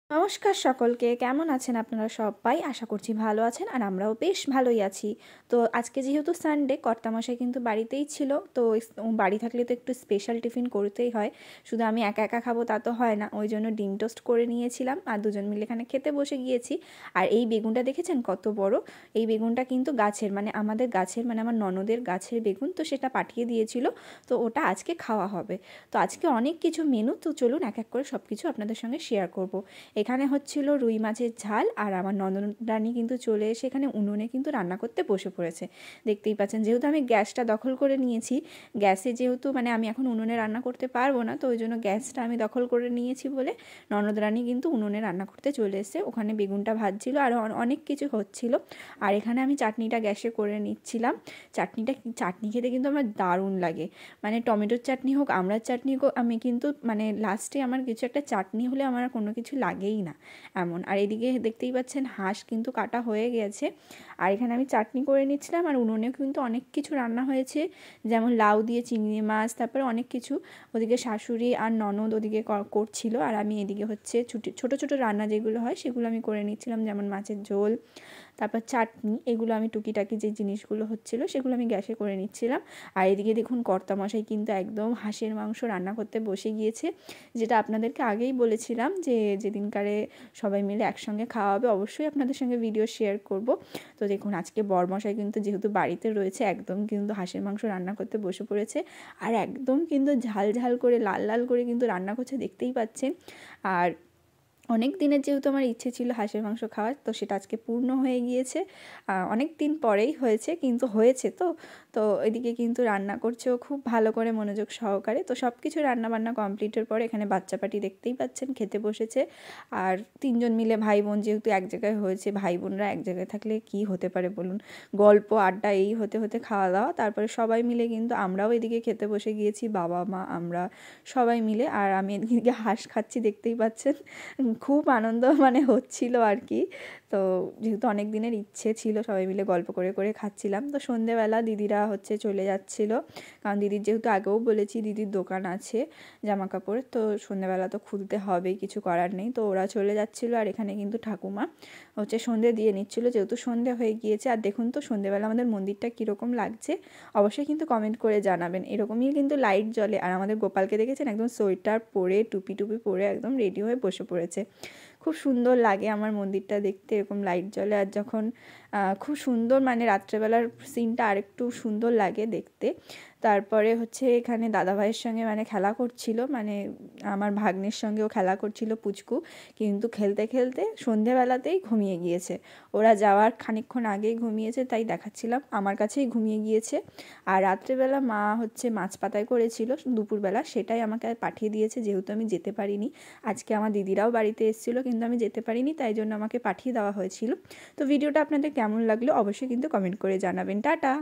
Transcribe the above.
নমস্কার সকলকে, কেমন আছেন আপনারা সবাই? আশা করছি ভালো আছেন আর আমরাও বেশ ভালোই আছি। তো আজকে যেহেতু সানডে, কর্তামশাই কিন্তু বাড়িতেই ছিল। তো বাড়ি থাকলে তো একটু স্পেশাল টিফিন করতেই হয়। শুধু আমি একা একা খাবো তা তো হয় না, ওই জন্য ডিম টোস্ট করে নিয়েছিলাম আর দুজন মিলে এখানে খেতে বসে গিয়েছি। আর এই বেগুনটা দেখেছেন কত বড়? এই বেগুনটা কিন্তু গাছের, মানে আমাদের গাছের, মানে আমার ননদের গাছের বেগুন, তো সেটা পাঠিয়ে দিয়েছিল। তো ওটা আজকে খাওয়া হবে। তো আজকে অনেক কিছু মেনু, তো চলুন এক এক করে সব কিছু আপনাদের সঙ্গে শেয়ার করব। এখানে হচ্ছিল রুই মাছের ঝাল, আর আমার ননদরানী কিন্তু চলে এসে এখানে উনুনে কিন্তু রান্না করতে বসে পড়েছে। দেখতেই পাচ্ছেন, যেহেতু আমি গ্যাসটা দখল করে নিয়েছি, গ্যাসে যেহেতু মানে আমি এখন উনুনে রান্না করতে পারবো না, তো ওই জন্য গ্যাসটা আমি দখল করে নিয়েছি বলে ননদরানী কিন্তু উনুনে রান্না করতে চলে এসে ওখানে বেগুনটা ভাজছিল আর অনেক কিছু হচ্ছিল। আর এখানে আমি চাটনিটা গ্যাসে করে নিচ্ছিলাম। চাটনি খেতে কিন্তু আমার দারুণ লাগে, মানে টমেটোর চাটনি হোক, আমড়ার চাটনি হোক, আমি কিন্তু মানে লাস্টে আমার কিছু একটা চাটনি হলে আমার আর কোনো কিছু লাগেই না এমন। আর এদিকে দেখতেই পাচ্ছেন হাঁস কিন্তু কাটা হয়ে গেছে। আর এখানে আমি চাটনি করে নিচ্ছিলাম, আর উনুনেও কিন্তু অনেক কিছু রান্না হয়েছে, যেমন লাউ দিয়ে চিংড়ি মাছ, তারপরে অনেক কিছু। ওদিকে শাশুড়ি আর ননদ ওদিকে করছিল, আর আমি এদিকে হচ্ছে ছোটো ছোটো রান্না যেগুলো হয় সেগুলো আমি করে নিচ্ছিলাম, যেমন মাছের ঝোল, তারপর চাটনি, এগুলো আমি টুকিটাকি যে জিনিসগুলো হচ্ছিলো সেগুলো আমি গ্যাসে করে নিচ্ছিলাম। আর এদিকে দেখুন কর্তামশাই কিন্তু একদম হাঁসের মাংস রান্না করতে বসে গিয়েছে, যেটা আপনাদেরকে আগেই বলেছিলাম যে যেদিনকারে সবাই মিলে একসঙ্গে খাওয়া হবে অবশ্যই আপনাদের সঙ্গে ভিডিও শেয়ার করব। তো দেখুন আজকে বরমশাই কিন্তু যেহেতু বাড়িতে রয়েছে, একদম কিন্তু হাঁসের মাংস রান্না করতে বসে পড়েছে। আর একদম কিন্তু ঝাল ঝাল করে, লাল লাল করে কিন্তু রান্না করছে, দেখতেই পাচ্ছেন। আর অনেক দিনের যেহেতু আমার ইচ্ছে ছিল হাঁসের মাংস খাওয়ার, তো সেটা আজকে পূর্ণ হয়ে গিয়েছে। অনেক দিন পরেই হয়েছে, কিন্তু হয়েছে তো। তো এদিকে কিন্তু রান্না করছেও খুব ভালো করে মনোযোগ সহকারে। তো সব কিছু রান্নাবান্না কমপ্লিটের পরে এখানে বাচ্চা পাটি দেখতেই পাচ্ছেন খেতে বসেছে। আর তিনজন মিলে ভাই বোন যেহেতু এক জায়গায় হয়েছে, ভাই বোনরা এক জায়গায় থাকলে কি হতে পারে বলুন, গল্প আড্ডা এই হতে হতে খাওয়া দাওয়া, তারপরে সবাই মিলে কিন্তু আমরাও এদিকে খেতে বসে গিয়েছি, বাবা মা আমরা সবাই মিলে। আর আমি এদিকে হাঁস খাচ্ছি, দেখতেই পাচ্ছেন। খুব আনন্দ মানে হচ্ছিল আর কি। তো যেহেতু অনেক দিনের ইচ্ছে ছিল, সবাই মিলে গল্প করে করে খাচ্ছিলাম। তো সন্ধেবেলা দিদিরা হচ্ছে চলে যাচ্ছিলো, কারণ দিদির যেহেতু আগেও বলেছি দিদির দোকান আছে জামা কাপড়ের, তো সন্ধেবেলা তো খুলতে হবেই, কিছু করার নেই। তো ওরা চলে যাচ্ছিলো, আর এখানে কিন্তু ঠাকুমা হচ্ছে সন্ধে দিয়ে নিচ্ছিলো, যেহেতু সন্ধে হয়ে গিয়েছে। আর দেখুন তো সন্ধেবেলা আমাদের মন্দিরটা কীরকম লাগছে অবশ্যই কিন্তু কমেন্ট করে জানাবেন। এরকমই কিন্তু লাইট জ্বলে। আর আমাদের গোপালকে দেখেছেন একদম সোয়েটার পরে, টুপি টুপি পরে একদম রেডি হয়ে বসে পড়েছে। খুব সুন্দর লাগে আমার মন্দিরটা দেখতে, এরকম লাইট জ্বলে। আর যখন খুব সুন্দর, মানে রাত্রেবেলার সিনটা আরেকটু সুন্দর লাগে দেখতে। তারপরে হচ্ছে এখানে দাদাভাইয়ের সঙ্গে মানে খেলা করছিল, মানে আমার ভাগ্নের সঙ্গেও খেলা করছিল পুচকু, কিন্তু খেলতে খেলতে সন্ধেবেলাতেই ঘুমিয়ে গিয়েছে। ওরা যাওয়ার খানিকক্ষণ আগেই ঘুমিয়েছে, তাই দেখাচ্ছিলাম আমার কাছেই ঘুমিয়ে গিয়েছে। আর রাত্রেবেলা মা হচ্ছে মাছ পাতায় করেছিল দুপুরবেলা, সেটাই আমাকে পাঠিয়ে দিয়েছে, যেহেতু আমি যেতে পারিনি। আজকে আমার দিদিরাও বাড়িতে এসেছিলো, কিন্তু আমি যেতে পারিনি, তাই জন্য আমাকে পাঠিয়ে দেওয়া হয়েছিল। তো ভিডিওটা আপনাদের কেমন লাগলো অবশ্যই কিন্তু কমেন্ট করে জানাবেন। টাটা।